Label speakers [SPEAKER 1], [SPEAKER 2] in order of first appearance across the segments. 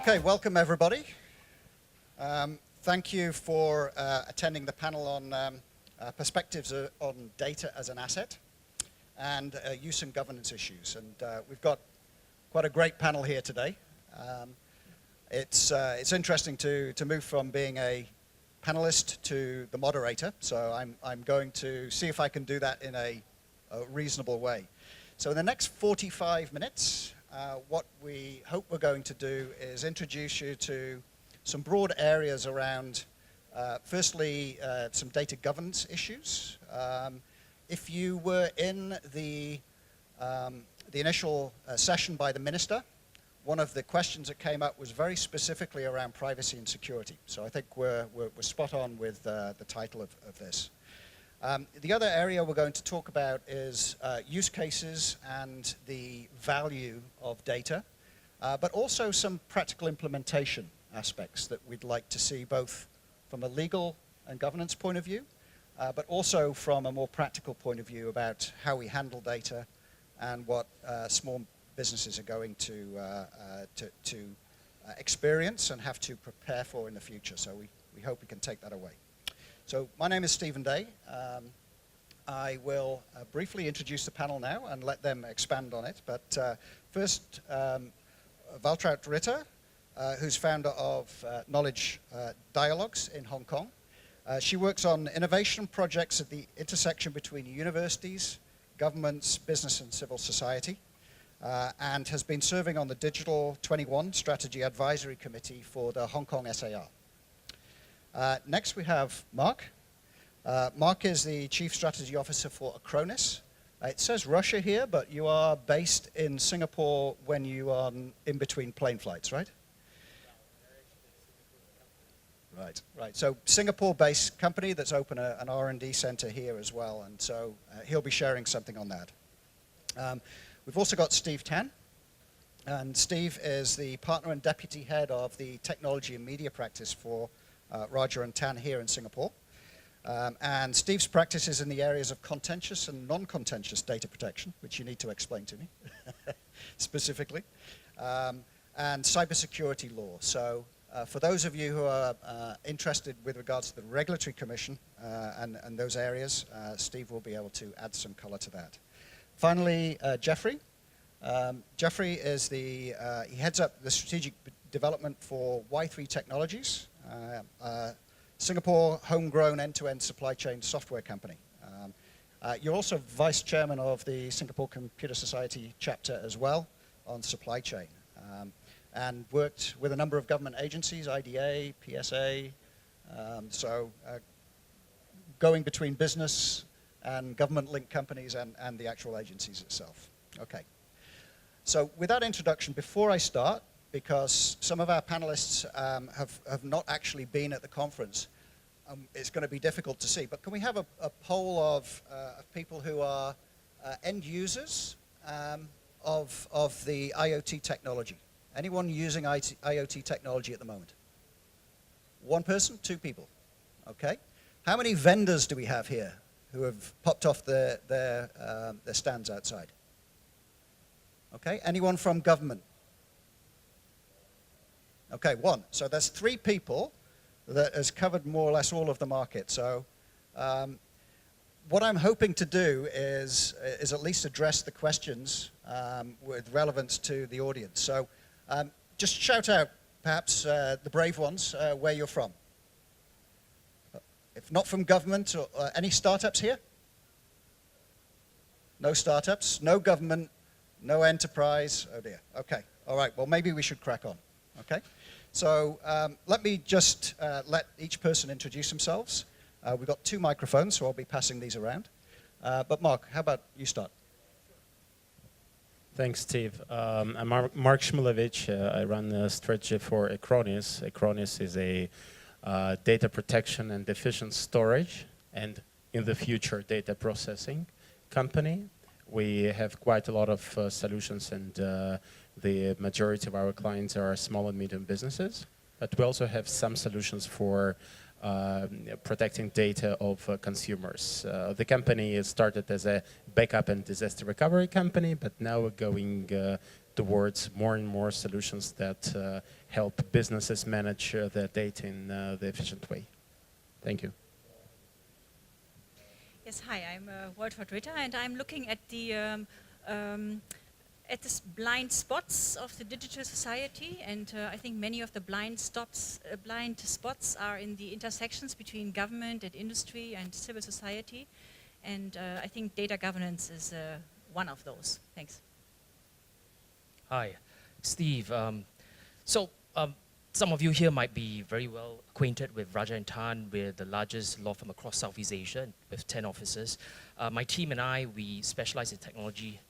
[SPEAKER 1] Okay, welcome everybody. Thank you for attending the panel on perspectives on data as an asset and use and governance issues. And we've got quite a great panel here today. It's interesting to move from being a panelist to the moderator, so I'm going to see if I can do that in a reasonable way. So in the next 45 minutes, what we hope we're going to do is introduce you to some broad areas around, firstly, some data governance issues. If you were in the initial session by the minister, one of the questions that came up was very specifically around privacy and security. So I think we're spot on with the title of this. The other area we're going to talk about is use cases and the value of data, but also some practical implementation aspects that we'd like to see both from a legal and governance point of view, but also from a more practical point of view about how we handle data and what small businesses are going to experience and have to prepare for in the future. So we hope we can take that away. So my name is Stephen Day. I will briefly introduce the panel now and let them expand on it. But first, Waltraut Ritter, who's founder of Knowledge Dialogues in Hong Kong. She works on innovation projects at the intersection between universities, governments, business and civil society, and has been serving on the Digital 21 Strategy Advisory Committee for the Hong Kong SAR. Next we have Mark. Mark is the Chief Strategy Officer for Acronis. It says Russia here, but you are based in Singapore when you are in between plane flights, right? Right. So Singapore-based company that's opened an R&D center here as well, and so he'll be sharing something on that. We've also got Steve Tann, and Steve is the partner and deputy head of the technology and media practice for Rajah and Tann here in Singapore. And Steve's practice is in the areas of contentious and non-contentious data protection, which you need to explain to me specifically, and cybersecurity law. So for those of you who are interested with regards to the Regulatory Commission and those areas, Steve will be able to add some color to that. Finally, Jeffrey. Jeffrey is he heads up the strategic development for Y3 Technologies, Singapore homegrown end-to-end supply chain software company. You're also vice chairman of the Singapore Computer Society chapter as well on supply chain, and worked with a number of government agencies, IDA, PSA, so going between business and government-linked companies and the actual agencies itself. Okay. So with that introduction, before I start, because some of our panelists have not actually been at the conference, it's going to be difficult to see, but can we have a poll of people who are end users of the IoT technology? Anyone using IoT technology at the moment? One person? Two people? Okay. How many vendors do we have here who have popped off their stands outside? Okay. Anyone from government? Okay, one. So there's three people that has covered more or less all of the market. So what I'm hoping to do is at least address the questions with relevance to the audience. So just shout out, perhaps, the brave ones, where you're from. If not from government, or any startups here? No startups, no government, no enterprise. Oh dear. Okay. All right. Well, maybe we should crack on. Okay. So let me just let each person introduce themselves. We've got two microphones, so I'll be passing these around. But Mark, how about you start?
[SPEAKER 2] Thanks, Steve. I'm Mark Shmulevich. I run the strategy for Acronis. Acronis is a data protection and efficient storage, and in the future, data processing company. We have quite a lot of solutions, and the majority of our clients are small and medium businesses. But we also have some solutions for protecting data of consumers. The company is started as a backup and disaster recovery company, but now we're going towards more and more solutions that help businesses manage their data in the efficient way. Thank you.
[SPEAKER 3] Yes, hi, I'm Waltraut Ritter, and I'm looking at the blind spots of the digital society, and I think many of the blind spots are in the intersections between government and industry and civil society, and I think data governance is one of those. Thanks.
[SPEAKER 4] Hi, Steve. Some of you here might be very well acquainted with Rajah and Tann. We're the largest law firm across Southeast Asia with 10 offices. My team and I, we specialize in technology,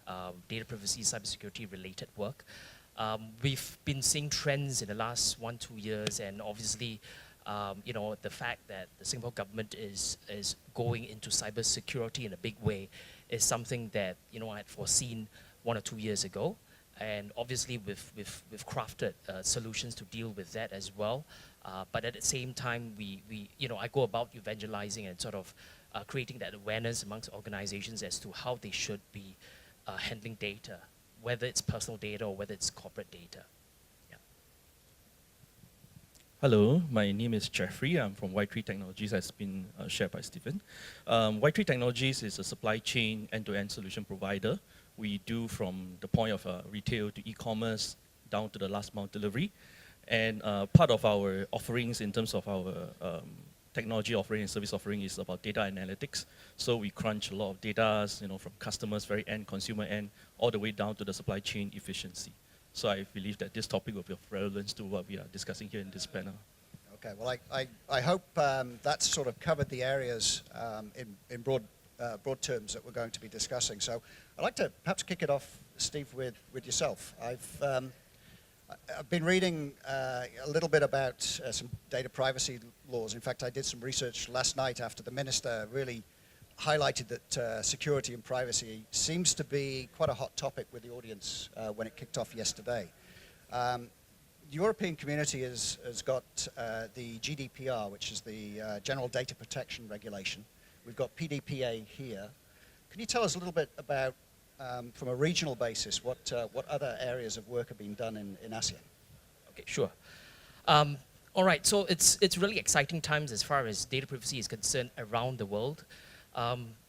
[SPEAKER 4] data privacy, cybersecurity related work. We've been seeing trends in the last 1-2 years, and obviously, the fact that the Singapore government is going into cybersecurity in a big way is something that I had foreseen 1 or 2 years ago. And obviously we've crafted solutions to deal with that as well. But at the same time, I go about evangelizing and sort of creating that awareness amongst organizations as to how they should be handling data, whether it's personal data or whether it's corporate data. Yeah.
[SPEAKER 5] Hello, my name is Jeffrey. I'm from Y3 Technologies, as been shared by Stephen. Y3 Technologies is a supply chain end-to-end solution provider. We do from the point of retail to e-commerce down to the last mile delivery. And part of our offerings in terms of our technology offering and service offering is about data analytics. So we crunch a lot of data, from customers, very end, consumer end, all the way down to the supply chain efficiency. So I believe that this topic will be of relevance to what we are discussing here in this panel.
[SPEAKER 1] Okay, well, I hope that's sort of covered the areas in broad terms that we're going to be discussing. So I'd like to perhaps kick it off, Steve, with yourself. I've been reading a little bit about some data privacy laws. In fact, I did some research last night after the minister really highlighted that security and privacy seems to be quite a hot topic with the audience when it kicked off yesterday. The European community has got the GDPR, which is the General Data Protection Regulation. We've got PDPA here. Can you tell us a little bit about, from a regional basis, what other areas of work are being done in ASEAN?
[SPEAKER 4] Okay, sure. All right, so it's really exciting times as far as data privacy is concerned around the world.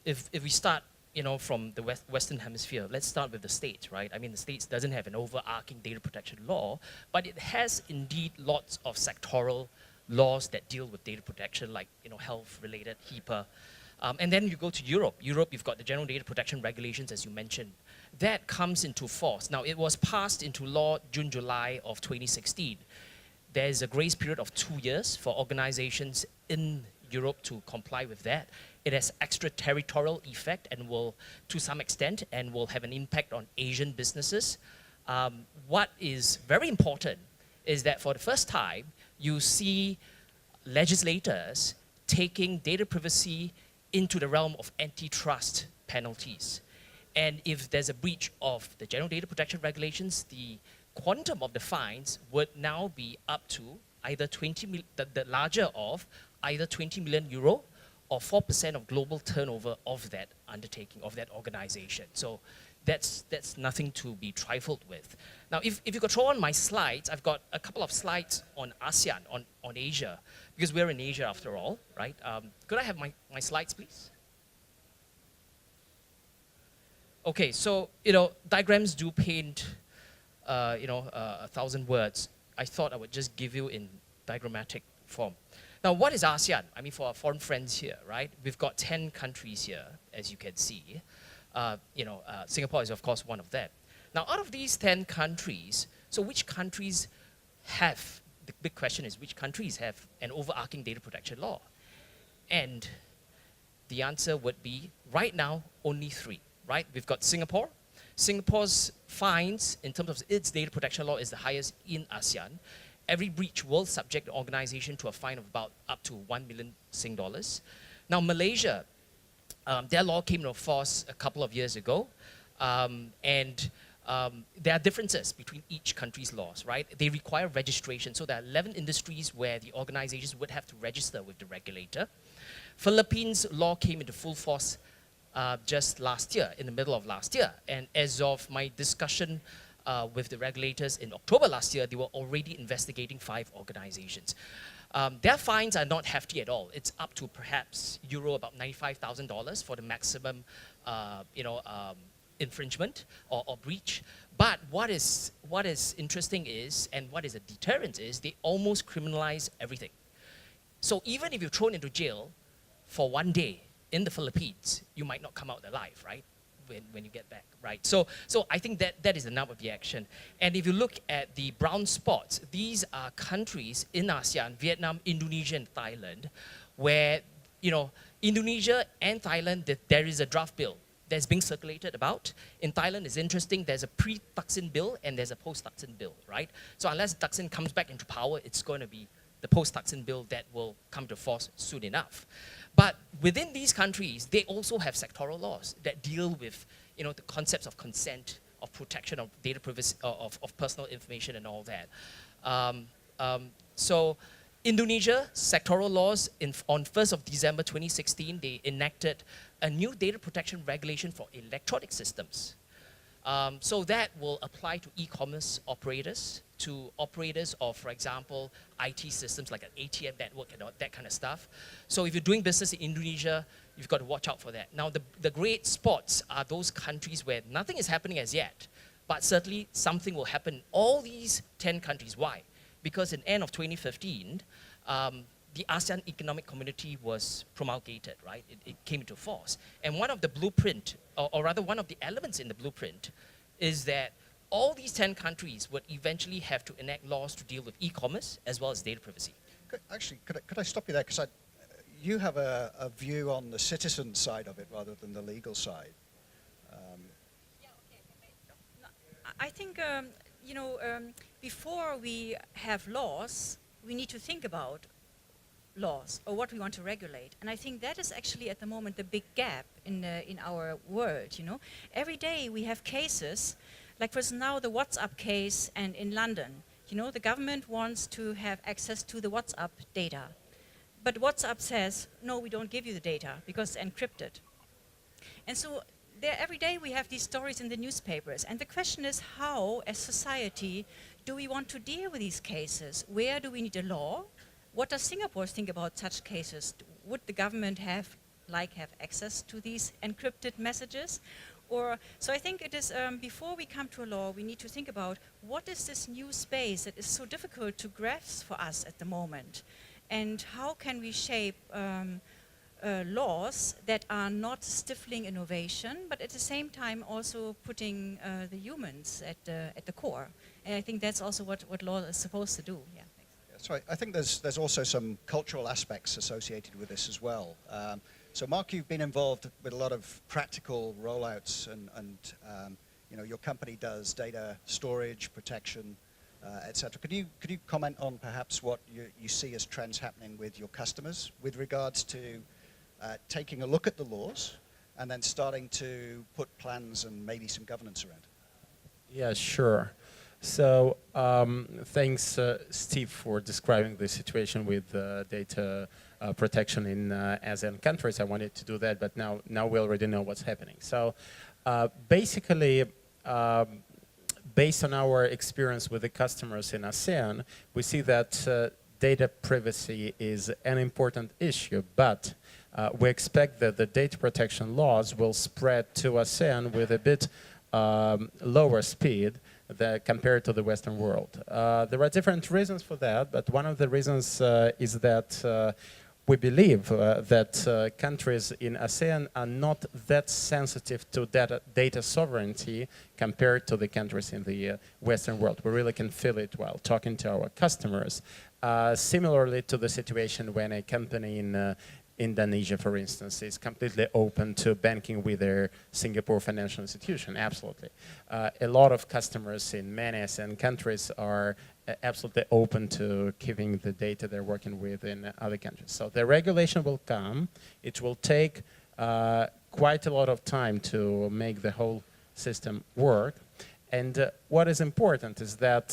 [SPEAKER 4] If we start, from the Western Hemisphere, let's start with the States, right? I mean, the States doesn't have an overarching data protection law, but it has indeed lots of sectoral laws that deal with data protection, like health-related, HIPAA. And then you go to Europe. Europe, you've got the General Data Protection Regulations, as you mentioned. That comes into force. Now, it was passed into law June, July of 2016. There's a grace period of 2 years for organizations in Europe to comply with that. It has extraterritorial effect and will, to some extent, and will have an impact on Asian businesses. What is very important is that for the first time, you see legislators taking data privacy into the realm of antitrust penalties. And if there's a breach of the General Data Protection Regulations, the quantum of the fines would now be up to either the larger of either 20 million euro or 4% of global turnover of that undertaking, of that organization. So that's nothing to be trifled with. Now, if you could throw on my slides, I've got a couple of slides on ASEAN, on Asia, because we're in Asia after all, right? Could I have my slides, please? Okay, so, diagrams do paint, 1,000 words. I thought I would just give you in diagrammatic form. Now, what is ASEAN? I mean, for our foreign friends here, right? We've got 10 countries here, as you can see. Singapore is, of course, one of them. Now, out of these 10 countries, so which countries have, the big question is, which countries have an overarching data protection law? And the answer would be, right now, only 3, right? We've got Singapore. Singapore's fines, in terms of its data protection law, is the highest in ASEAN. Every breach will subject the organization to a fine of about up to 1 million Sing dollars. Now, Malaysia, their law came into force a couple of years ago, and there are differences between each country's laws, right? They require registration, so there are 11 industries where the organizations would have to register with the regulator. Philippines' law came into full force just last year, in the middle of last year, and as of my discussion with the regulators in October last year, they were already investigating 5 organizations. Their fines are not hefty at all. It's up to perhaps about $95,000 for the maximum, infringement or breach. But what is interesting is, and what is a deterrent is, they almost criminalize everything. So even if you're thrown into jail for 1 day in the Philippines, you might not come out alive, right? When you get back, right? So I think that is the nub of the action. And if you look at the brown spots, these are countries in ASEAN, Vietnam, Indonesia, and Thailand, where, Indonesia and Thailand, there is a draft bill that's being circulated about. In Thailand, it's interesting, there's a pre-Thaksin bill and there's a post-Thaksin bill, right? So unless Thaksin comes back into power, it's going to be the post-Thaksin bill that will come to force soon enough. But within these countries, they also have sectoral laws that deal with, the concepts of consent, of protection of data privacy, of personal information and all that. So Indonesia, sectoral laws, on 1st of December 2016, they enacted a new data protection regulation for electronic systems. So that will apply to e-commerce operators, to operators of, for example, IT systems like an ATM network and all that kind of stuff. So if you're doing business in Indonesia, you've got to watch out for that. Now, the great spots are those countries where nothing is happening as yet, but certainly something will happen in all these 10 countries. Why? Because in end of 2015, the ASEAN Economic Community was promulgated, right? It came into force. And one of the blueprint, or rather one of the elements in the blueprint, is that all these 10 countries would eventually have to enact laws to deal with e-commerce as well as data privacy.
[SPEAKER 1] Could I stop you there? Because you have a view on the citizen side of it rather than the legal side.
[SPEAKER 3] I think, before we have laws, we need to think about laws or what we want to regulate. And I think that is actually at the moment the big gap in our world, Every day we have cases, like for instance now the WhatsApp case and in London, the government wants to have access to the WhatsApp data. But WhatsApp says, no, we don't give you the data because it's encrypted. And so every day we have these stories in the newspapers. And the question is how, as society, do we want to deal with these cases? Where do we need a law? What does Singapore think about such cases? Would the government have access to these encrypted messages? So I think it is, before we come to a law, we need to think about what is this new space that is so difficult to grasp for us at the moment? And how can we shape laws that are not stifling innovation, but at the same time also putting the humans at the core? And I think that's also what law is supposed to do. Yeah.
[SPEAKER 1] So I think there's also some cultural aspects associated with this as well. So Mark, you've been involved with a lot of practical rollouts, and your company does data storage, protection, etc. Could you comment on perhaps what you see as trends happening with your customers with regards to taking a look at the laws and then starting to put plans and maybe some governance around it?
[SPEAKER 2] Yeah, sure. So thanks, Steve, for describing the situation with data protection in ASEAN countries. I wanted to do that, but now we already know what's happening. So basically, based on our experience with the customers in ASEAN, we see that data privacy is an important issue, but we expect that the data protection laws will spread to ASEAN with a bit lower speed compared to the Western world. There are different reasons for that, but one of the reasons is that we believe that countries in ASEAN are not that sensitive to data sovereignty compared to the countries in the Western world. We really can feel it while talking to our customers. Similarly to the situation when a company in Indonesia, for instance, is completely open to banking with their Singapore financial institution, absolutely. A lot of customers in many ASEAN countries are absolutely open to keeping the data they're working with in other countries. So the regulation will come. It will take quite a lot of time to make the whole system work. And what is important is that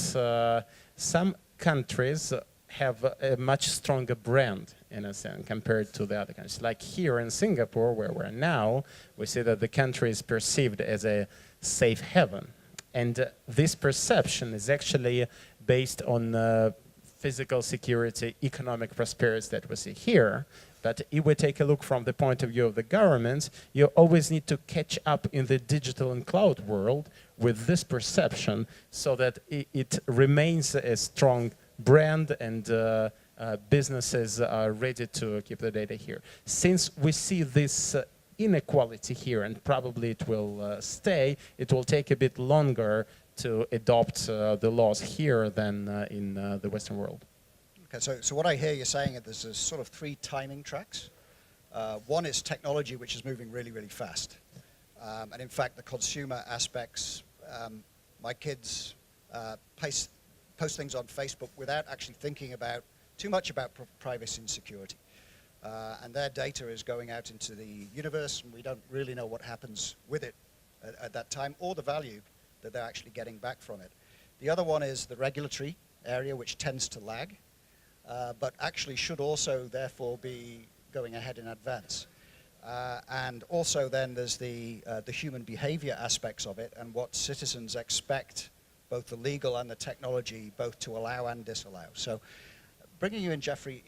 [SPEAKER 2] some countries have a much stronger brand in ASEAN compared to the other countries. Like here in Singapore, where we're now, we see that the country is perceived as a safe haven. And this perception is actually based on physical security, economic prosperity that we see here. But if we take a look from the point of view of the government, you always need to catch up in the digital and cloud world with this perception so that it remains a strong brand and businesses are ready to keep the data here. Since we see this inequality here, and probably it will stay, it will take a bit longer to adopt the laws here than in the Western world.
[SPEAKER 1] Okay, so what I hear you saying is there's sort of 3 timing tracks. One is technology, which is moving really, really fast. And in fact, the consumer aspects, my kids post things on Facebook without actually thinking about too much about privacy and security. And their data is going out into the universe, and we don't really know what happens with it at that time, or the value that they're actually getting back from it. The other one is the regulatory area, which tends to lag, but actually should also therefore be going ahead in advance. And also then there's the human behavior aspects of it, and what citizens expect, both the legal and the technology, both to allow and disallow. So bringing you in, Jeffrey,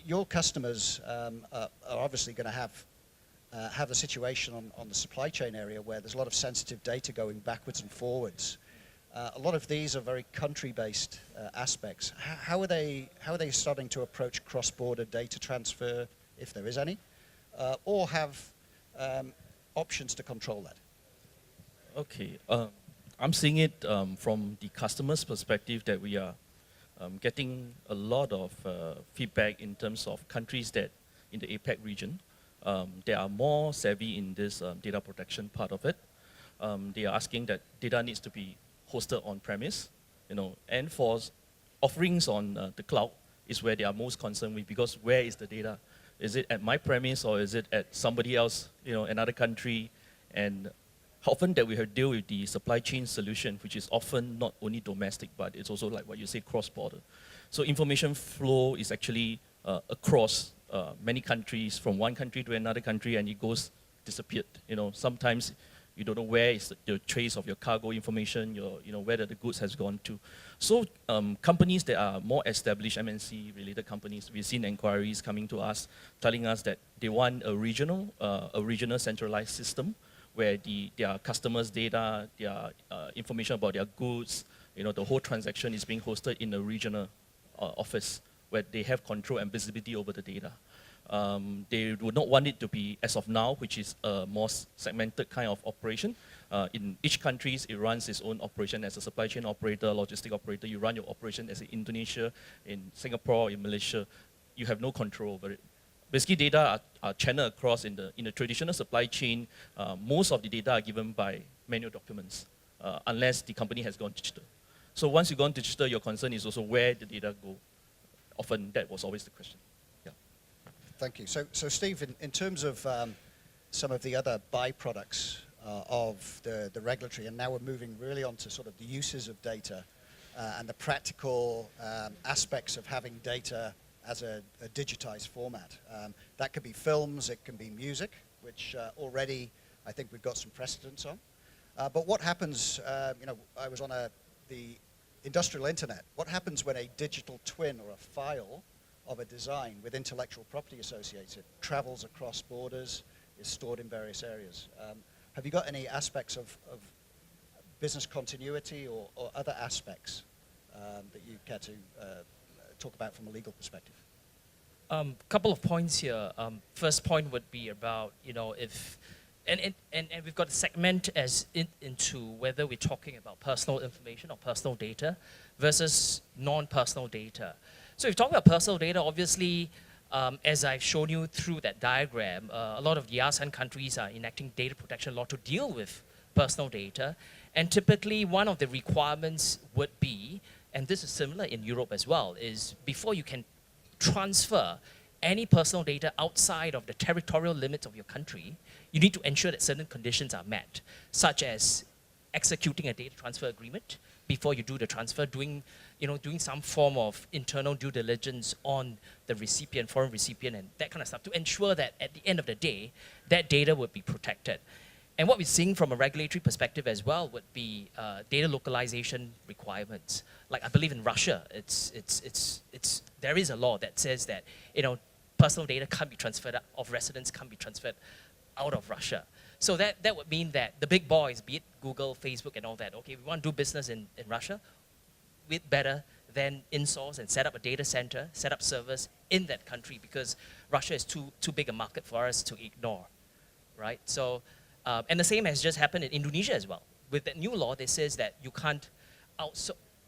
[SPEAKER 1] your customers are obviously going to have a situation on the supply chain area where there's a lot of sensitive data going backwards and forwards. A lot of these are very country-based aspects. How are they starting to approach cross-border data transfer, if there is any, or have options to control that?
[SPEAKER 5] Okay, I'm seeing it from the customer's perspective that we are getting a lot of feedback in terms of countries that in the APAC region, they are more savvy in this data protection part of it. They are asking that data needs to be hosted on premise, and for offerings on the cloud is where they are most concerned with, because where is the data? Is it at my premise or is it at somebody else, another country? And often that we have deal with the supply chain solution, which is often not only domestic, but it's also like what you say, cross-border. So information flow is actually across many countries, from one country to another country, and it goes disappeared. Sometimes you don't know where is the trace of your cargo information, where the goods has gone to. So companies that are more established, MNC-related companies, we've seen inquiries coming to us, telling us that they want a regional centralized system where their customers' data, their information about their goods, the whole transaction is being hosted in a regional office where they have control and visibility over the data. They would not want it to be, as of now, which is a more segmented kind of operation. In each country, it runs its own operation as a supply chain operator, logistic operator. You run your operation as in Indonesia, in Singapore, in Malaysia. You have no control over it. Basically, data are channeled across in the traditional supply chain. Most of the data are given by manual documents, unless the company has gone digital. So once you've gone digital, your concern is also where the data go. Often, that was always the question.
[SPEAKER 1] Thank you. So Steve, in terms of some of the other byproducts of the regulatory, and now we're moving really onto sort of the uses of data and the practical aspects of having data as a digitized format. That could be films, it can be music, which already I think we've got some precedents on. But what happens, I was on the industrial internet. What happens when a digital twin or a file of a design with intellectual property associated travels across borders, is stored in various areas? Have you got any aspects of business continuity or other aspects that you care to talk about from a legal perspective?
[SPEAKER 4] Couple of points here. First point would be about, if, and we've got to segment into whether we're talking about personal information or personal data versus non-personal data. So if you talk about personal data, obviously, as I've shown you through that diagram, a lot of the ASEAN countries are enacting data protection law to deal with personal data. And typically, one of the requirements would be, and this is similar in Europe as well, is before you can transfer any personal data outside of the territorial limits of your country, you need to ensure that certain conditions are met, such as executing a data transfer agreement before you do the transfer, doing some form of internal due diligence on the recipient, foreign recipient, and that kind of stuff to ensure that at the end of the day, that data would be protected. And what we're seeing from a regulatory perspective as well would be data localization requirements. Like I believe in Russia, there is a law that says that personal data can't be transferred of residents can't be transferred out of Russia. So that would mean that the big boys, be it Google, Facebook, and all that, okay, we want to do business in Russia, we'd better then insource and set up a data center, set up servers in that country because Russia is too big a market for us to ignore, right? So, and the same has just happened in Indonesia as well. With that new law, that says that you can't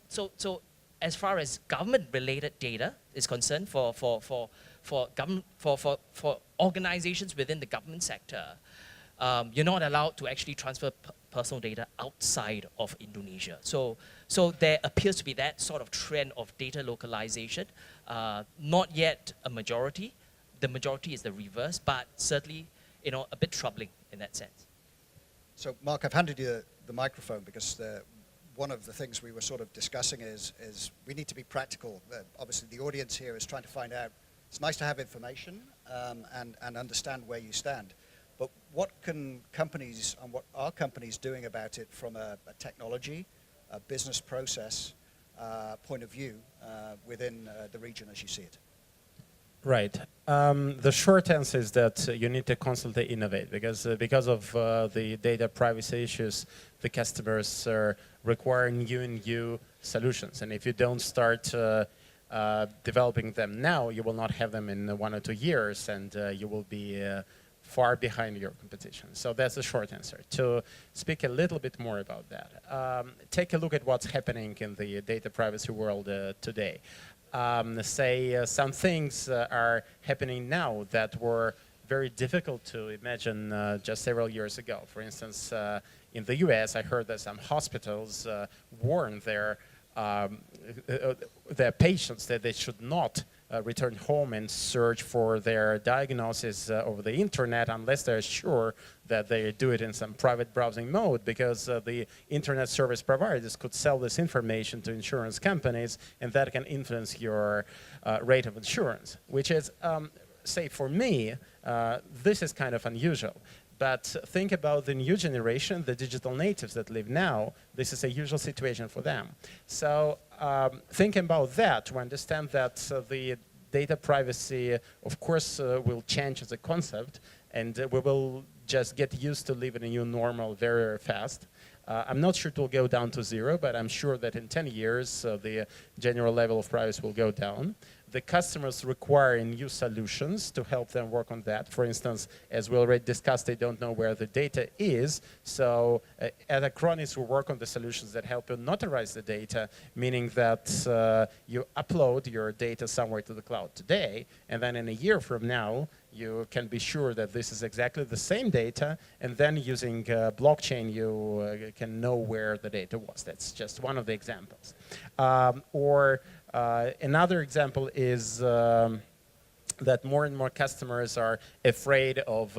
[SPEAKER 4] So as far as government-related data is concerned, for organizations within the government sector, you're not allowed to actually transfer personal data outside of Indonesia. So there appears to be that sort of trend of data localization. Not yet a majority. The majority is the reverse, but certainly, a bit troubling in that sense.
[SPEAKER 1] So, Mark, I've handed you the microphone because one of the things we were sort of discussing is we need to be practical. Obviously, the audience here is trying to find out. It's nice to have information and understand where you stand. But what can companies and what are companies doing about it from a technology, a business process point of view within the region as you see it?
[SPEAKER 2] Right. The short answer is that you need to constantly innovate because of the data privacy issues, the customers are requiring new solutions. And if you don't start developing them now, you will not have them in 1 or 2 years, and you will be far behind your competition. So that's the short answer. To speak a little bit more about that, take a look at what's happening in the data privacy world today. Some things are happening now that were very difficult to imagine just several years ago. For instance, in the US, I heard that some hospitals warned their patients that they should not return home and search for their diagnosis over the internet unless they're sure that they do it in some private browsing mode, because the internet service providers could sell this information to insurance companies, and that can influence your rate of insurance, which is, say for me, this is kind of unusual. But think about the new generation, the digital natives that live now. This is a usual situation for them. So thinking about that, to understand that the data privacy, of course, will change as a concept, and we will just get used to living a new normal very, very fast. I'm not sure it will go down to 0, but I'm sure that in 10 years, the general level of privacy will go down. The customers require new solutions to help them work on that. For instance, as we already discussed, they don't know where the data is. So at Acronis, we work on the solutions that help you notarize the data, meaning that you upload your data somewhere to the cloud today, and then in a year from now, you can be sure that this is exactly the same data, and then using blockchain, you can know where the data was. That's just one of the examples. Another example is that more and more customers are afraid of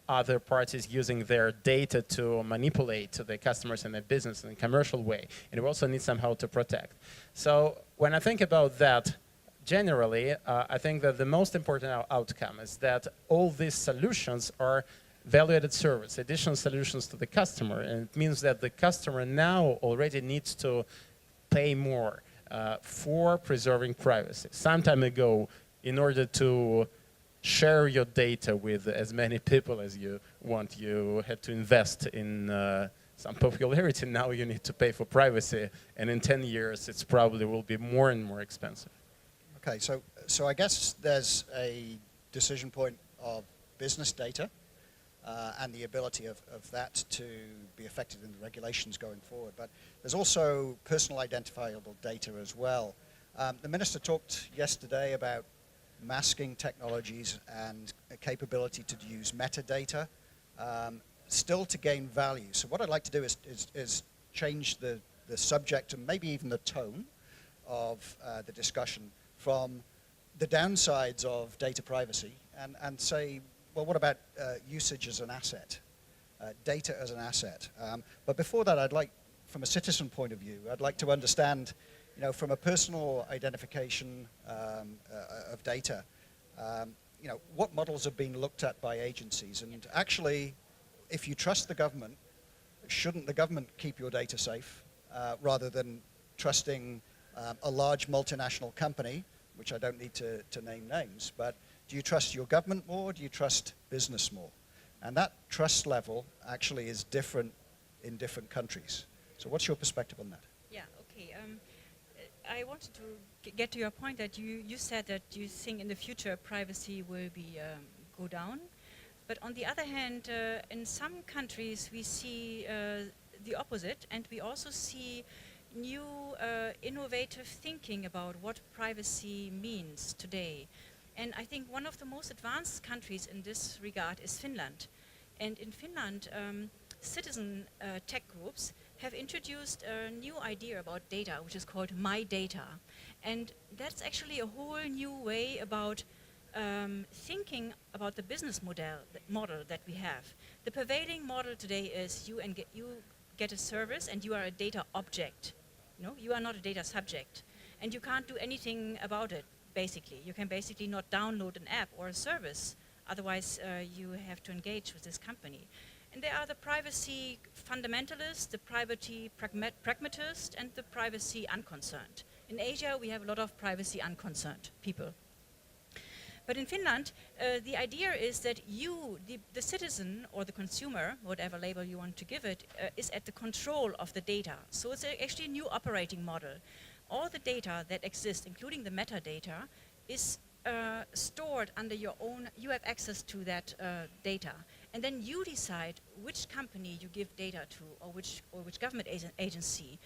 [SPEAKER 2] other parties using their data to manipulate the customers in a business in a commercial way. And we also need somehow to protect. So when I think about that, generally, I think that the most important outcome is that all these solutions are value-added service, additional solutions to the customer. And it means that the customer now already needs to pay more for preserving privacy. Some time ago, in order to share your data with as many people as you want, you had to invest in some popularity. Now you need to pay for privacy, and in 10 years, it's probably will be more and more expensive.
[SPEAKER 1] Okay, so I guess there's a decision point of business data and the ability of that to be affected in the regulations going forward. But there's also personal identifiable data as well. The minister talked yesterday about masking technologies and a capability to use metadata still to gain value. So what I'd like to do is change the subject and maybe even the tone of the discussion from the downsides of data privacy and say, well, what about usage as an asset, data as an asset? But before that, I'd like, from a citizen point of view, I'd like to understand, from a personal identification of data, what models have been looked at by agencies, and actually, if you trust the government, shouldn't the government keep your data safe rather than trusting a large multinational company, which I don't need to name names, but do you trust your government more, or do you trust business more? And that trust level actually is different in different countries. So what's your perspective on that?
[SPEAKER 3] Yeah, okay. I wanted to get to your point that you said that you think in the future privacy will be go down. But on the other hand, in some countries we see the opposite, and we also see new innovative thinking about what privacy means today. And I think one of the most advanced countries in this regard is Finland. And in Finland, citizen tech groups have introduced a new idea about data, which is called My Data. And that's actually a whole new way about thinking about the business model that we have. The prevailing model today is you get a service and you are a data object. No, you are not a data subject. And you can't do anything about it, basically. You can basically not download an app or a service. Otherwise, you have to engage with this company. And there are the privacy fundamentalists, the privacy pragmatists, and the privacy unconcerned. In Asia, we have a lot of privacy unconcerned people. But in Finland, the idea is that you, the citizen or the consumer, whatever label you want to give it, is at the control of the data. So it's actually a new operating model. All the data that exists, including the metadata, is stored under your own, you have access to that data. And then you decide which company you give data to or which government agency.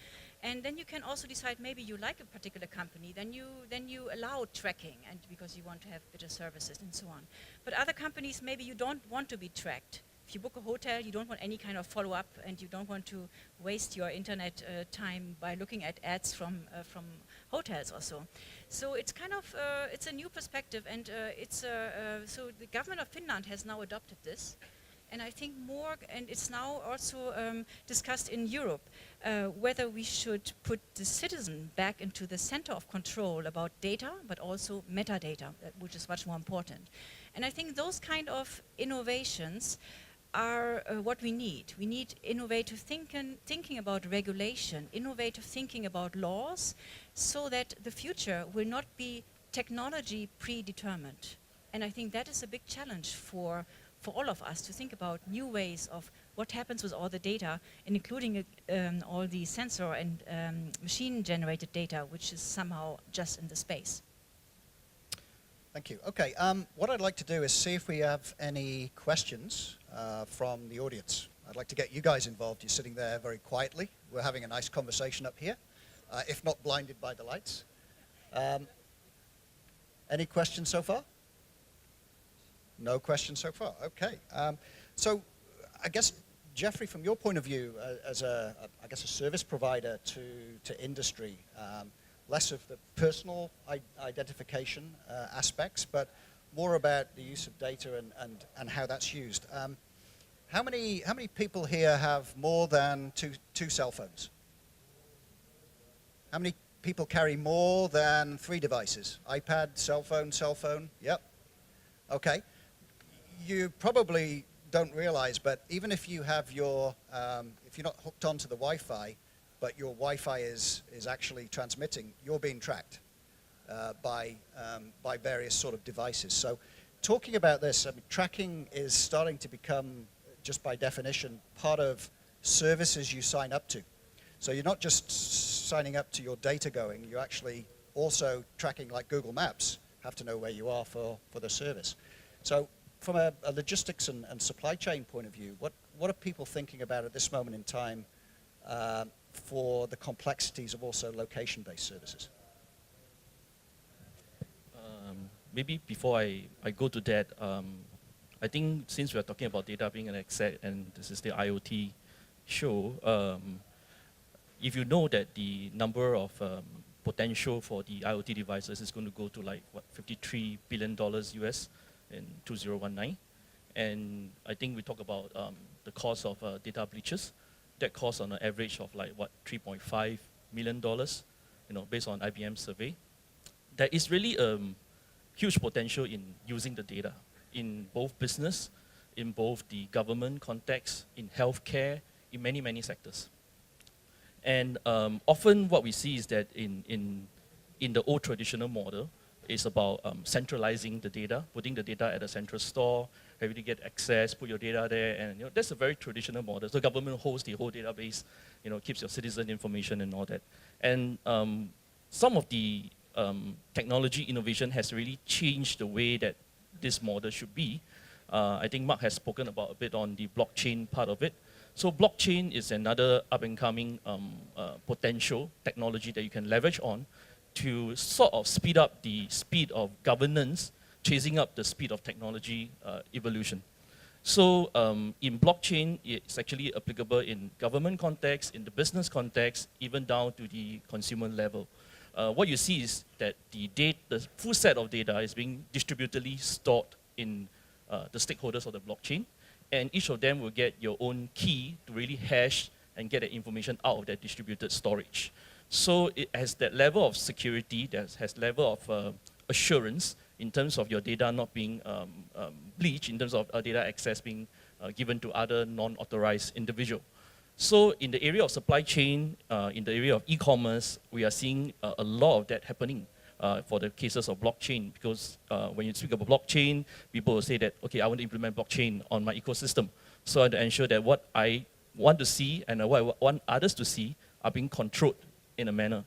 [SPEAKER 3] And then you can also decide maybe you like a particular company, then you allow tracking and because you want to have better services and so on. But other companies, maybe you don't want to be tracked. If you book a hotel, you don't want any kind of follow-up and you don't want to waste your internet time by looking at ads from hotels or so. So it's kind of, it's a new perspective and so the government of Finland has now adopted this. And I think more, and it's now also discussed in Europe, whether we should put the citizen back into the center of control about data, but also metadata, which is much more important. And I think those kind of innovations are what we need. We need innovative thinking about regulation, innovative thinking about laws, so that the future will not be technology predetermined. And I think that is a big challenge for all of us to think about new ways of what happens with all the data, and including all the sensor and machine-generated data, which is somehow just in the space.
[SPEAKER 1] Thank you. Okay, what I'd like to do is see if we have any questions from the audience. I'd like to get you guys involved. You're sitting there very quietly. We're having a nice conversation up here, if not blinded by the lights. Any questions so far? No questions so far. Okay. So I guess, Jeffrey, from your point of view, as a service provider to industry, less of the personal identification aspects, but more about the use of data and how that's used. How many people here have more than two cell phones? How many people carry more than 3 devices? iPad, cell phone? Yep. Okay. You probably don't realize, but even if you have your, if you're not hooked onto the Wi-Fi, but your Wi-Fi is actually transmitting, you're being tracked by various sort of devices. So talking about this, I mean, tracking is starting to become, just by definition, part of services you sign up to. So you're not just signing up to your data going, you're actually also tracking, like Google Maps, have to know where you are for the service. So from a logistics and supply chain point of view, what are people thinking about at this moment in time for the complexities of also location-based services?
[SPEAKER 5] Maybe before I go to that, I think since we're talking about data being an asset and this is the IoT show, if you know that the number of potential for the IoT devices is going to go to like, what, $53 billion US in 2019. And I think we talk about the cost of data breaches. That costs on an average of like, what, $3.5 million, based on IBM survey. There is really huge potential in using the data in both business in both the government context, in healthcare, in many, many sectors. And often what we see is that in the old traditional model, it's about centralizing the data, putting the data at a central store, having to get access, put your data there, and that's a very traditional model. So government holds the whole database, keeps your citizen information and all that. And some of the technology innovation has really changed the way that this model should be. I think Mark has spoken about a bit on the blockchain part of it. So blockchain is another up-and-coming potential technology that you can leverage on to sort of speed up the speed of governance, chasing up the speed of technology evolution. So in blockchain, it's actually applicable in government context, in the business context, even down to the consumer level. What you see is that the full set of data is being distributedly stored in the stakeholders of the blockchain, and each of them will get your own key to really hash and get the information out of that distributed storage. So it has that level of security, that has level of assurance in terms of your data not being breached, in terms of data access being given to other non-authorized individual. So in the area of supply chain, in the area of e-commerce, we are seeing a lot of that happening for the cases of blockchain, because when you speak about blockchain, people will say that, okay, I want to implement blockchain on my ecosystem. So I have to ensure that what I want to see and what I want others to see are being controlled in a manner.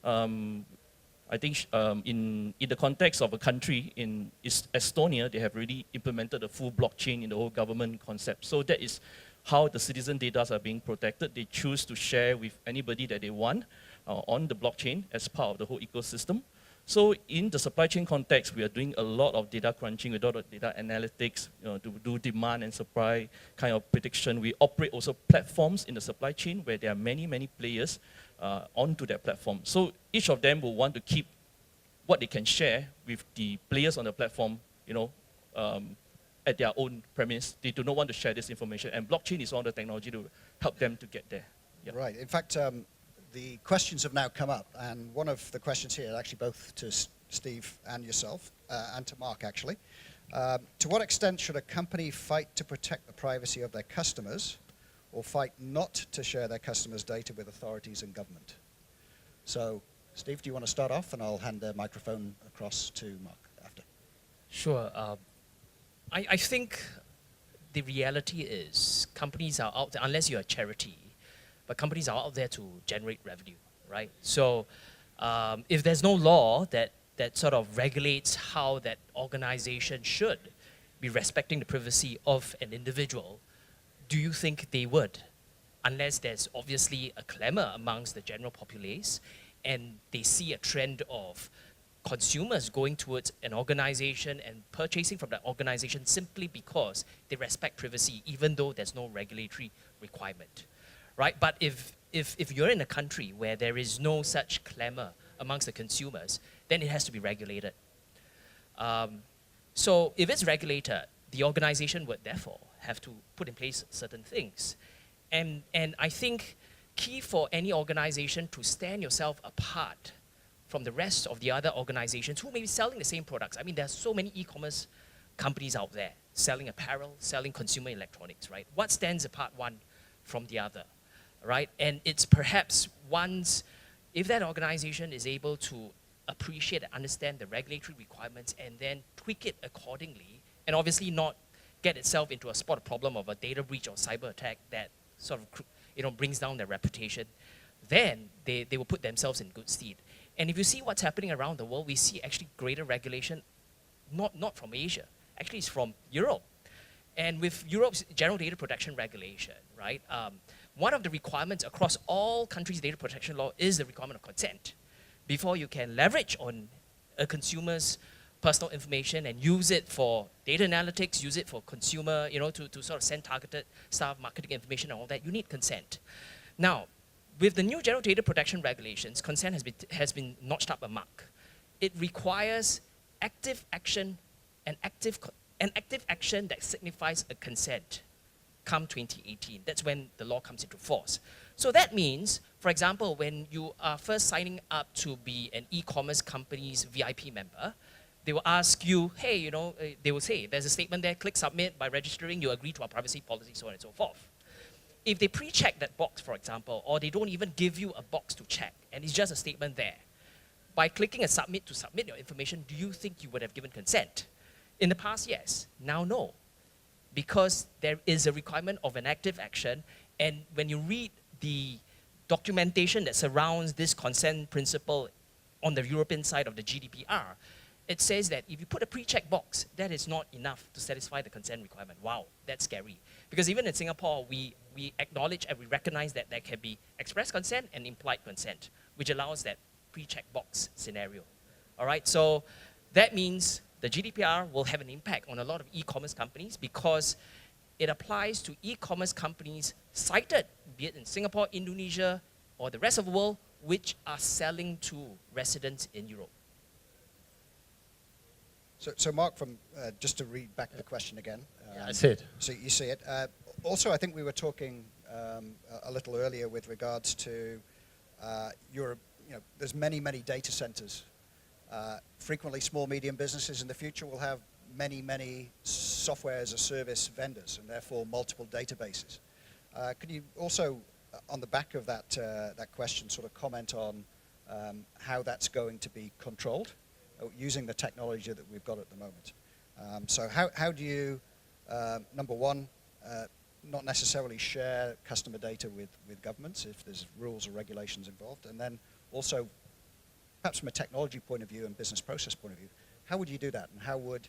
[SPEAKER 5] I think in the context of a country, in Estonia, they have really implemented a full blockchain in the whole government concept. So that is how the citizen data are being protected. They choose to share with anybody that they want on the blockchain as part of the whole ecosystem. So in the supply chain context, we are doing a lot of data crunching, a lot of data analytics to do demand and supply kind of prediction. We operate also platforms in the supply chain where there are many, many players onto that platform. So each of them will want to keep what they can share with the players on the platform, at their own premise. They do not want to share this information, and blockchain is one of the technology to help them to get there. Yeah.
[SPEAKER 1] Right. In fact, the questions have now come up, and one of the questions here, actually both to Steve and yourself, and to Mark actually. To what extent should a company fight to protect the privacy of their customers, or fight not to share their customers' data with authorities and government? So, Steve, do you want to start off, and I'll hand the microphone across to Mark after.
[SPEAKER 4] Sure. I think the reality is companies are out there, unless you're a charity, but companies are out there to generate revenue, right? So if there's no law that sort of regulates how that organization should be respecting the privacy of an individual, do you think they would? Unless there's obviously a clamor amongst the general populace and they see a trend of consumers going towards an organization and purchasing from that organization simply because they respect privacy, even though there's no regulatory requirement, right? But if you're in a country where there is no such clamor amongst the consumers, then it has to be regulated. So if it's regulated, the organization would therefore have to put in place certain things. And I think key for any organization to stand yourself apart from the rest of the other organizations who may be selling the same products. I mean, there's so many e-commerce companies out there selling apparel, selling consumer electronics, right? What stands apart one from the other, right? And it's perhaps if that organization is able to appreciate and understand the regulatory requirements and then tweak it accordingly, and obviously not get itself into a spot problem of a data breach or cyber attack that sort of brings down their reputation, then they will put themselves in good stead. And if you see what's happening around the world, we see actually greater regulation, not from Asia, actually it's from Europe. And with Europe's general data protection regulation, right, one of the requirements across all countries' data protection law is the requirement of consent before you can leverage on a consumer's personal information and use it for data analytics, use it for consumer, to sort of send targeted stuff, marketing information and all that. You need consent. Now, with the new general data protection regulations, consent has been notched up a mark. It requires active action and active action that signifies a consent come 2018. That's when the law comes into force. So that means, for example, when you are first signing up to be an e-commerce company's VIP member, they will ask you, hey, they will say, there's a statement there, click submit. By registering, you agree to our privacy policy, so on and so forth. If they pre-check that box, for example, or they don't even give you a box to check, and it's just a statement there, by clicking a submit to submit your information, do you think you would have given consent? In the past, yes. Now, no. Because there is a requirement of an active action, and when you read the documentation that surrounds this consent principle on the European side of the GDPR, it says that if you put a pre-check box, that is not enough to satisfy the consent requirement. Wow, that's scary. Because even in Singapore, we acknowledge and we recognize that there can be express consent and implied consent, which allows that pre-check box scenario. All right, so that means the GDPR will have an impact on a lot of e-commerce companies because it applies to e-commerce companies cited, be it in Singapore, Indonesia, or the rest of the world, which are selling to residents in Europe.
[SPEAKER 1] So Mark, just to read back the question again.
[SPEAKER 2] Yeah, I see it.
[SPEAKER 1] So you see it. Also, I think we were talking a little earlier with regards to Europe. There's many data centers. Frequently, small, medium businesses in the future will have many software as a service vendors, and therefore multiple databases. Could you also, on the back of that question, sort of comment on how that's going to be controlled using the technology that we've got at the moment? So how do you, number one, not necessarily share customer data with governments if there's rules or regulations involved, and then also, perhaps from a technology point of view and business process point of view, how would you do that, and how would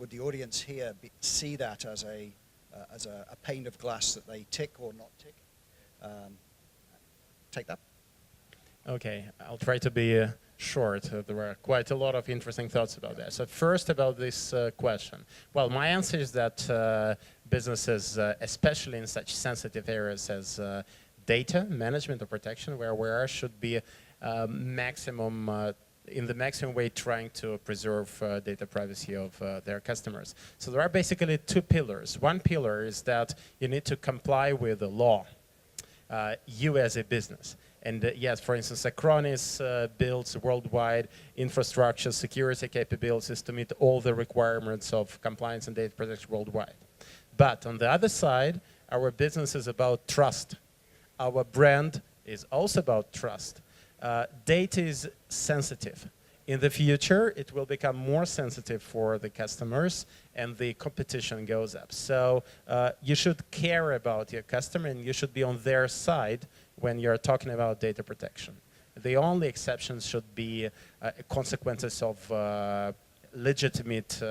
[SPEAKER 1] the audience here see that as a pane of glass that they tick or not tick? Take that.
[SPEAKER 2] Okay, I'll try to be short. There were quite a lot of interesting thoughts about that. So first about this question. Well, my answer is that businesses, especially in such sensitive areas as data management or protection, where we are, should be maximum in the maximum way trying to preserve data privacy of their customers. So there are basically two pillars. One pillar is that you need to comply with the law, you as a business. And yes, for instance, Acronis builds worldwide infrastructure security capabilities to meet all the requirements of compliance and data protection worldwide. But on the other side, our business is about trust. Our brand is also about trust. Data is sensitive. In the future, it will become more sensitive for the customers, and the competition goes up. So you should care about your customer, and you should be on their side when you're talking about data protection. The only exceptions should be consequences of legitimate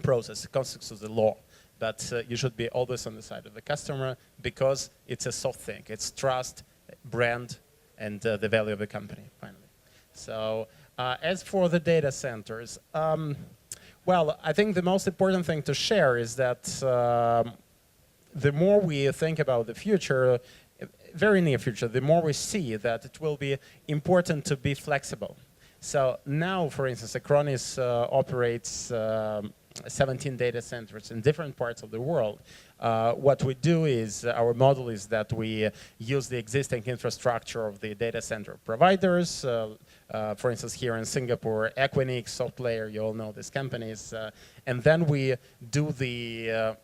[SPEAKER 2] process, consequences of the law. But you should be always on the side of the customer because it's a soft thing. It's trust, brand, and the value of the company, finally. So as for the data centers, well, I think the most important thing to share is that the more we think about the future, very near future, the more we see that it will be important to be flexible. So now, for instance, Acronis operates 17 data centers in different parts of the world. What we do is, our model is that we use the existing infrastructure of the data center providers. For instance, here in Singapore, Equinix, SoftLayer, you all know these companies. And then we do the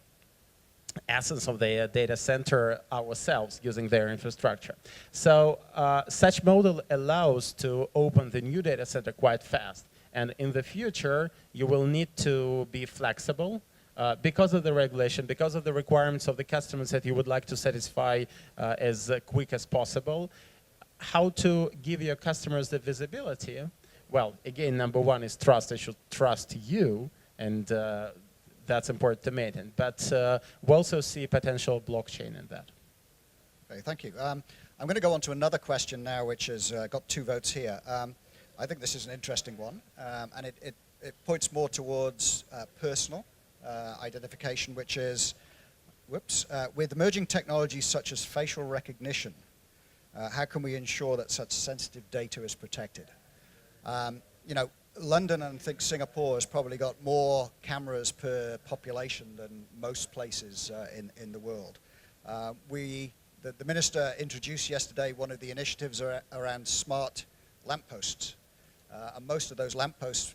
[SPEAKER 2] essence of the data center ourselves using their infrastructure. So such model allows to open the new data center quite fast. And in the future, you will need to be flexible because of the regulation, because of the requirements of the customers that you would like to satisfy as quick as possible. How to give your customers the visibility? Well, again, number one is trust. They should trust you, and that's important to maintain. But we also see potential blockchain in that.
[SPEAKER 1] Okay, thank you. I'm going to go on to another question now, which has got 2 votes here. I think this is an interesting one, and it points more towards personal identification, which is, with emerging technologies such as facial recognition, how can we ensure that such sensitive data is protected? London and I think Singapore has probably got more cameras per population than most places in the world. The minister introduced yesterday one of the initiatives around smart lampposts. And most of those lampposts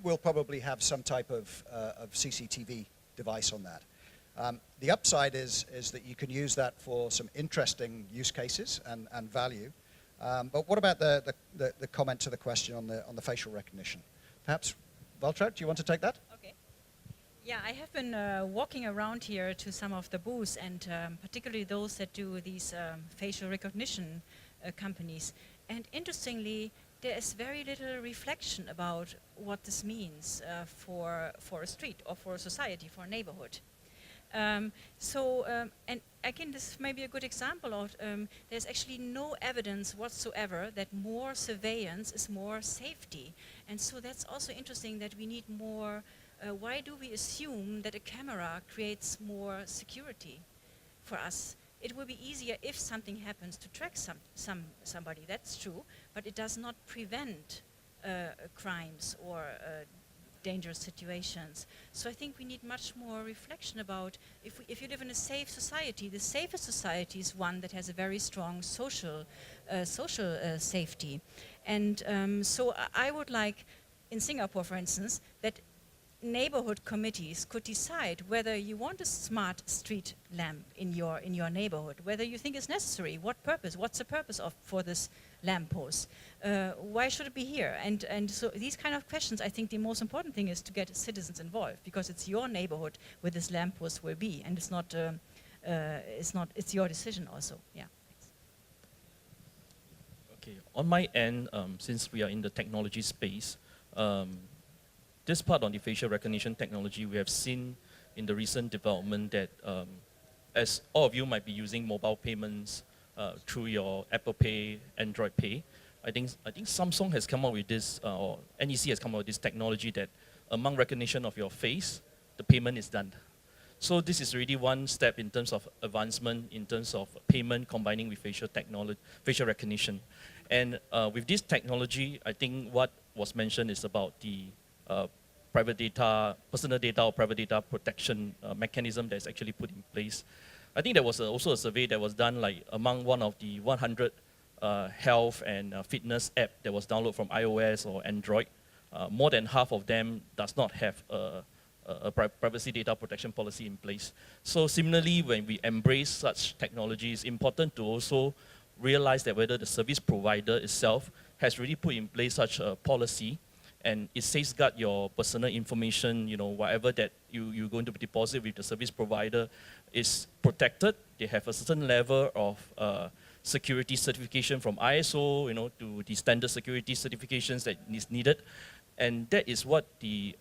[SPEAKER 1] will probably have some type of CCTV device on that. The upside is that you can use that for some interesting use cases and value. But what about the comment to the question on the facial recognition? Perhaps, Waltraut, do you want to take that?
[SPEAKER 3] Okay. Yeah, I have been walking around here to some of the booths, and particularly those that do these facial recognition companies. And interestingly, there is very little reflection about what this means for a street or for a society, for a neighborhood. And again, this may be a good example of there's actually no evidence whatsoever that more surveillance is more safety. And so that's also interesting that we need more. Why do we assume that a camera creates more security for us? It will be easier if something happens to track somebody, that's true, but it does not prevent crimes or dangerous situations. So I think we need much more reflection about if you live in a safe society, the safest society is one that has a very strong social safety. And so I would like, in Singapore for instance, that neighborhood committees could decide whether you want a smart street lamp in your neighborhood, whether you think it's necessary, what purpose, what's the purpose for this lamppost, why should it be here, and so these kind of questions. I think the most important thing is to get citizens involved, because it's your neighborhood where this lamppost will be, and it's your decision also. Yeah. Thanks.
[SPEAKER 5] Okay, on my end, since we are in the technology space, this part on the facial recognition technology, we have seen in the recent development that as all of you might be using mobile payments through your Apple Pay, Android Pay, I think Samsung has come up with this, or NEC has come up with this technology that among recognition of your face, the payment is done. So this is really one step in terms of advancement, in terms of payment combining with facial recognition. And with this technology, I think what was mentioned is about the private data, personal data or private data protection mechanism that's actually put in place. I think there was also a survey that was done like among one of the 100 health and fitness app that was downloaded from iOS or Android. More than half of them does not have a privacy data protection policy in place. So similarly, when we embrace such technology, it's important to also realize that whether the service provider itself has really put in place such a policy, and it safeguard your personal information, you know, whatever that you're going to deposit with the service provider is protected. They have a certain level of security certification from ISO, you know, to the standard security certifications that is needed. And that is what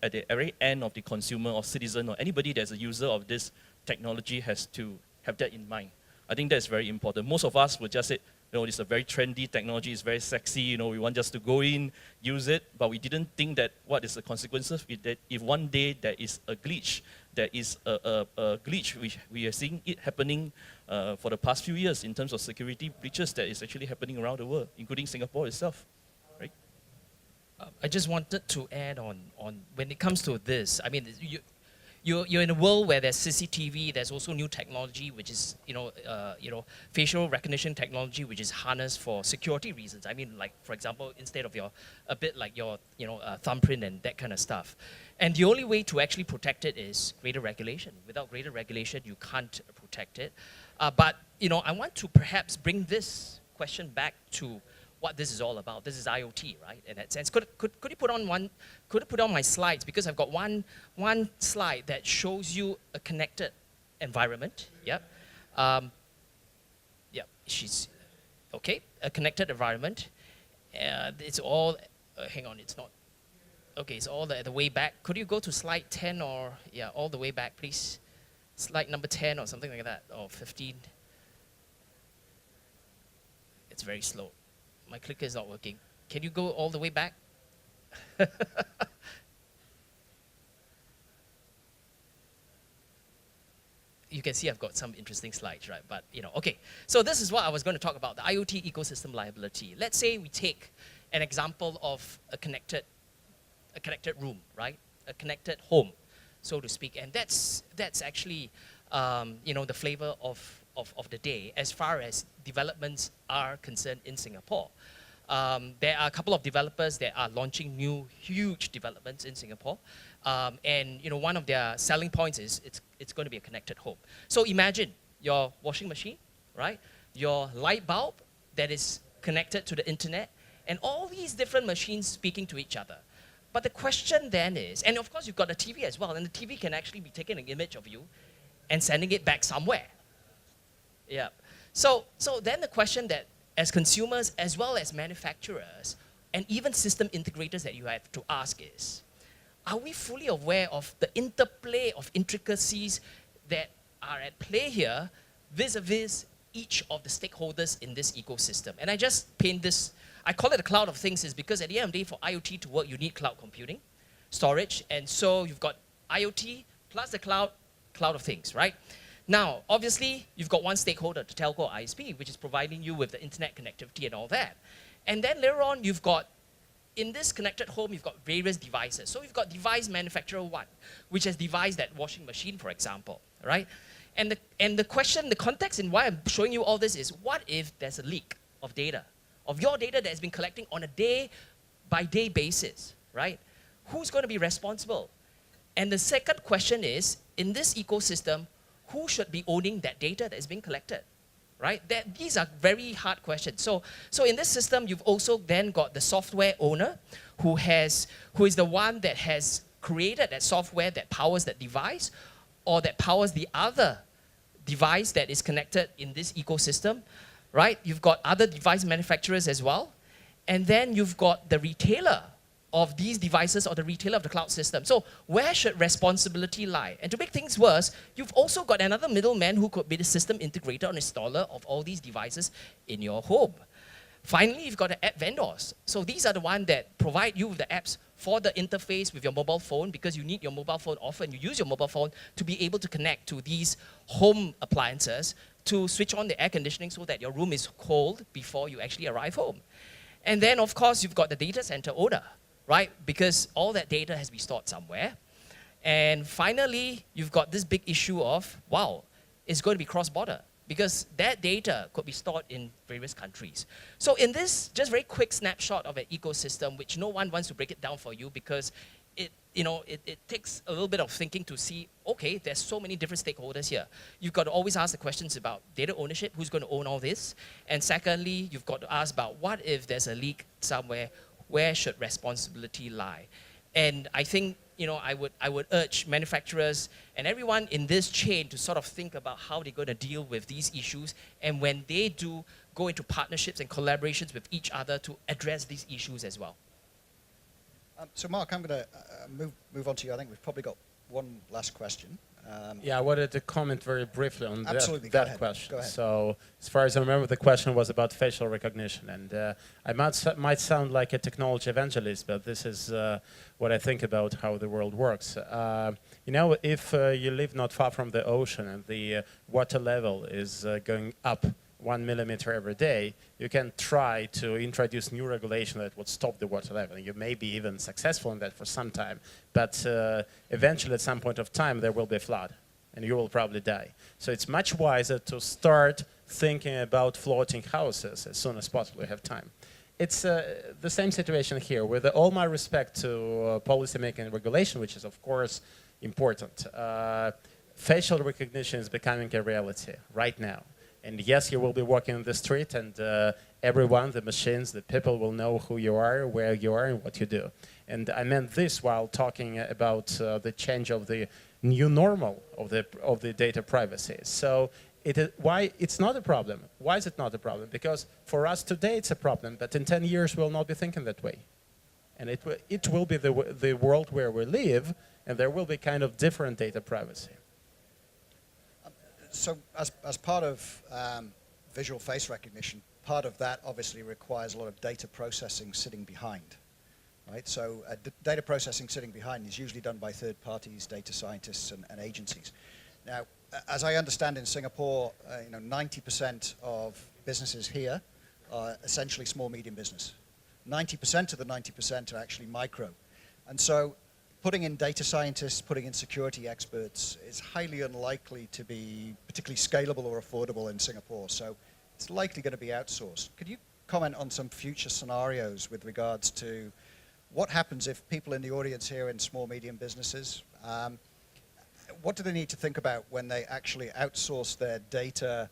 [SPEAKER 5] at the very end of the consumer or citizen or anybody that's a user of this technology has to have that in mind. I think that's very important. Most of us would just say, you know, it's a very trendy technology, it's very sexy, you know, we want just to go in, use it, but we didn't think that what is the consequences if one day there is a glitch, there is a glitch which we are seeing it happening for the past few years in terms of security breaches that is actually happening around the world, including Singapore itself, right?
[SPEAKER 4] I just wanted to add on when it comes to this. I mean, you're in a world where there's CCTV. There's also new technology, which is facial recognition technology, which is harnessed for security reasons. I mean, like for example, instead of your thumbprint and that kind of stuff. And the only way to actually protect it is greater regulation. Without greater regulation, you can't protect it. But I want to perhaps bring this question back to what this is all about. This is IoT, right? In that sense, could you put on my slides, because I've got one slide that shows you a connected environment. Yep. Yep. She's okay. A connected environment. It's all. Hang on, it's not. Okay, it's all the way back. Could you go to slide 10 or all the way back, please? Slide number 10 or something like that, or 15. It's very slow. My clicker is not working. Can you go all the way back? You can see I've got some interesting slides, right? But, okay. So this is what I was going to talk about, the IoT ecosystem liability. Let's say we take an example of a connected room, right? A connected home, so to speak. And that's actually, the flavor of the day as far as developments are concerned in Singapore. There are a couple of developers that are launching new huge developments in Singapore. And one of their selling points is it's going to be a connected home. So imagine your washing machine, right? Your light bulb that is connected to the internet, and all these different machines speaking to each other. But the question then is, and of course you've got a TV as well, and the TV can actually be taking an image of you and sending it back somewhere. Yeah. So then the question that as consumers as well as manufacturers and even system integrators that you have to ask is, are we fully aware of the interplay of intricacies that are at play here vis-a-vis each of the stakeholders in this ecosystem? And I just paint this, I call it a cloud of things, is because at the end of the day, for IoT to work, you need cloud computing, storage, and so you've got IoT plus the cloud of things, right? Now, obviously, you've got one stakeholder, the telco ISP, which is providing you with the internet connectivity and all that. And then later on, you've got, in this connected home, you've got various devices. So you've got device manufacturer one, which has devised that washing machine, for example, right? And the question, the context in why I'm showing you all this is, what if there's a leak of data, of your data that has been collecting on a day-by-day basis, right? Who's going to be responsible? And the second question is, in this ecosystem, who should be owning that data that is being collected, right? These are very hard questions. So in this system, you've also then got the software owner who is the one that has created that software that powers that device or that powers the other device that is connected in this ecosystem, right? You've got other device manufacturers as well. And then you've got the retailer of these devices or the retailer of the cloud system. So where should responsibility lie? And to make things worse, you've also got another middleman who could be the system integrator or installer of all these devices in your home. Finally, you've got the app vendors. So these are the ones that provide you with the apps for the interface with your mobile phone, because you need your mobile phone often. You use your mobile phone to be able to connect to these home appliances to switch on the air conditioning so that your room is cold before you actually arrive home. And then, of course, you've got the data center owner, right? Because all that data has to be stored somewhere. And finally, you've got this big issue of, wow, it's going to be cross-border, because that data could be stored in various countries. So in this just very quick snapshot of an ecosystem, which no one wants to break it down for you because it takes a little bit of thinking to see, okay, there's so many different stakeholders here. You've got to always ask the questions about data ownership, who's going to own all this? And secondly, you've got to ask about what if there's a leak somewhere, where should responsibility lie? And I think I would urge manufacturers and everyone in this chain to sort of think about how they're going to deal with these issues, and when they do, go into partnerships and collaborations with each other to address these issues as well.
[SPEAKER 1] So Mark, I'm going to move on to you. I think we've probably got one last question.
[SPEAKER 2] Yeah, I wanted to comment very briefly on that question.
[SPEAKER 1] Go ahead.
[SPEAKER 2] So, as far as I remember, the question was about facial recognition, and I might sound like a technology evangelist, but this is what I think about how the world works. If you live not far from the ocean and the water level is going up 1 millimeter every day, you can try to introduce new regulation that would stop the water level. You may be even successful in that for some time, but eventually at some point of time there will be a flood and you will probably die. So it's much wiser to start thinking about floating houses as soon as possible. You have time. It's the same situation here. With all my respect to policy making and regulation, which is of course important, facial recognition is becoming a reality right now. And yes, you will be walking in the street, and everyone, the machines, the people will know who you are, where you are, and what you do. And I meant this while talking about the change of the new normal of the data privacy. So why it's not a problem? Why is it not a problem? Because for us today it's a problem, but in 10 years we'll not be thinking that way. And it will be the world where we live, and there will be kind of different data privacy.
[SPEAKER 1] So as part of visual face recognition, part of that obviously requires a lot of data processing sitting behind, right? So data processing sitting behind is usually done by third parties, data scientists and agencies. Now, as I understand in Singapore, 90% of businesses here are essentially small, medium business. 90% of the 90% are actually micro. And so putting in data scientists, putting in security experts is highly unlikely to be particularly scalable or affordable in Singapore. So it's likely going to be outsourced. Could you comment on some future scenarios with regards to what happens if people in the audience here in small, medium businesses, what do they need to think about when they actually outsource their data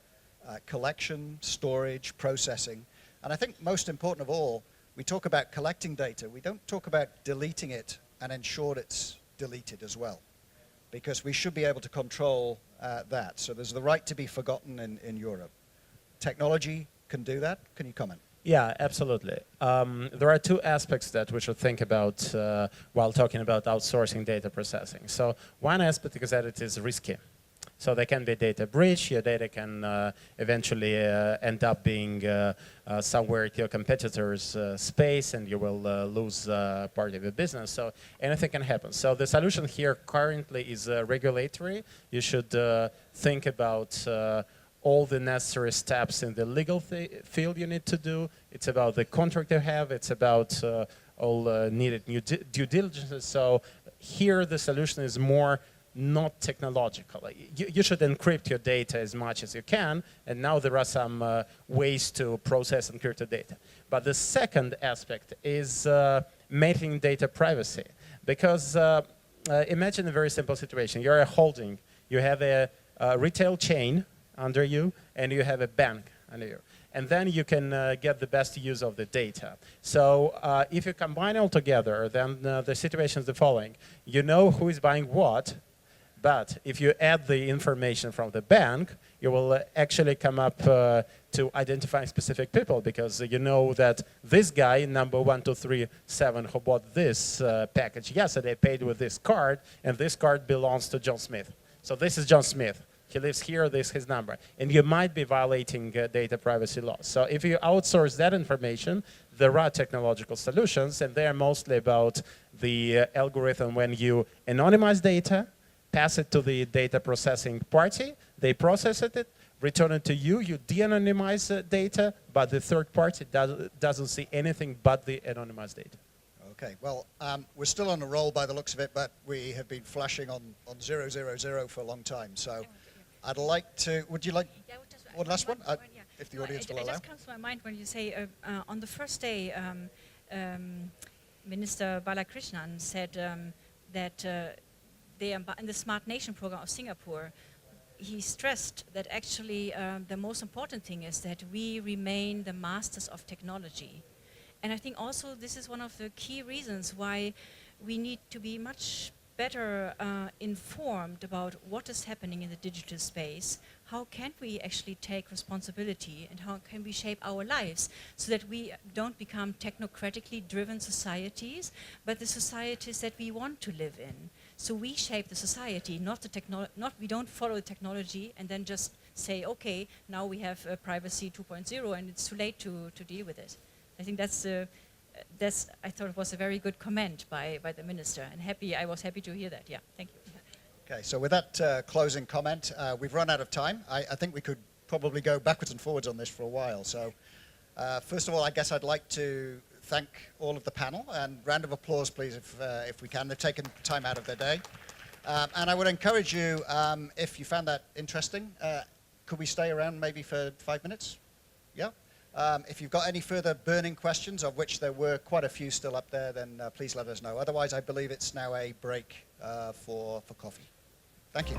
[SPEAKER 1] collection, storage, processing? And I think most important of all, we talk about collecting data. We don't talk about deleting it and ensure it's deleted as well, because we should be able to control that. So there's the right to be forgotten in Europe. Technology can do that. Can you comment?
[SPEAKER 2] Yeah, absolutely. There are two aspects that we should think about while talking about outsourcing data processing. So one aspect is that it is risky. So there can be data breach. Your data can eventually end up being somewhere at your competitor's space, and you will lose part of your business. So anything can happen. So the solution here currently is regulatory. You should think about all the necessary steps in the legal field you need to do. It's about the contract you have. It's about all needed due diligence. So here the solution is more not technological. You should encrypt your data as much as you can, and now there are some ways to process encrypted data. But the second aspect is maintaining data privacy. Because imagine a very simple situation. You're a holding. You have a retail chain under you, and you have a bank under you. And then you can get the best use of the data. So if you combine all together, then the situation is the following. You know who is buying what, but if you add the information from the bank, you will actually come up to identifying specific people, because you know that this guy, number 1237, who bought this package yesterday, paid with this card, and this card belongs to John Smith. So this is John Smith. He lives here, this is his number. And you might be violating data privacy laws. So if you outsource that information, there are technological solutions, and they are mostly about the algorithm when you anonymize data, pass it to the data processing party, they process it, return it to you, you de-anonymize data, but the third party doesn't see anything but the anonymized data.
[SPEAKER 1] Okay, well, we're still on a roll by the looks of it, but we have been flashing on 000 for a long time. So I'd like to, would you like one last one? If the audience will allow.
[SPEAKER 3] It just comes to my mind when you say on the first day, Minister Balakrishnan said that in the Smart Nation program of Singapore, he stressed that actually the most important thing is that we remain the masters of technology. And I think also this is one of the key reasons why we need to be much better informed about what is happening in the digital space. How can we actually take responsibility, and how can we shape our lives so that we don't become technocratically driven societies, but the societies that we want to live in. So we shape the society, we don't follow the technology and then just say, okay, now we have privacy 2.0 and it's too late to deal with it. I think I thought it was a very good comment by the minister, and I was happy to hear that. Yeah, thank you.
[SPEAKER 1] Okay, so with that closing comment, we've run out of time. I think we could probably go backwards and forwards on this for a while. So first of all, I guess I'd like to thank all of the panel, and round of applause, please, if we can. They've taken time out of their day. And I would encourage you, if you found that interesting, could we stay around maybe for 5 minutes? Yeah? If you've got any further burning questions, of which there were quite a few still up there, then please let us know. Otherwise, I believe it's now a break for coffee. Thank you.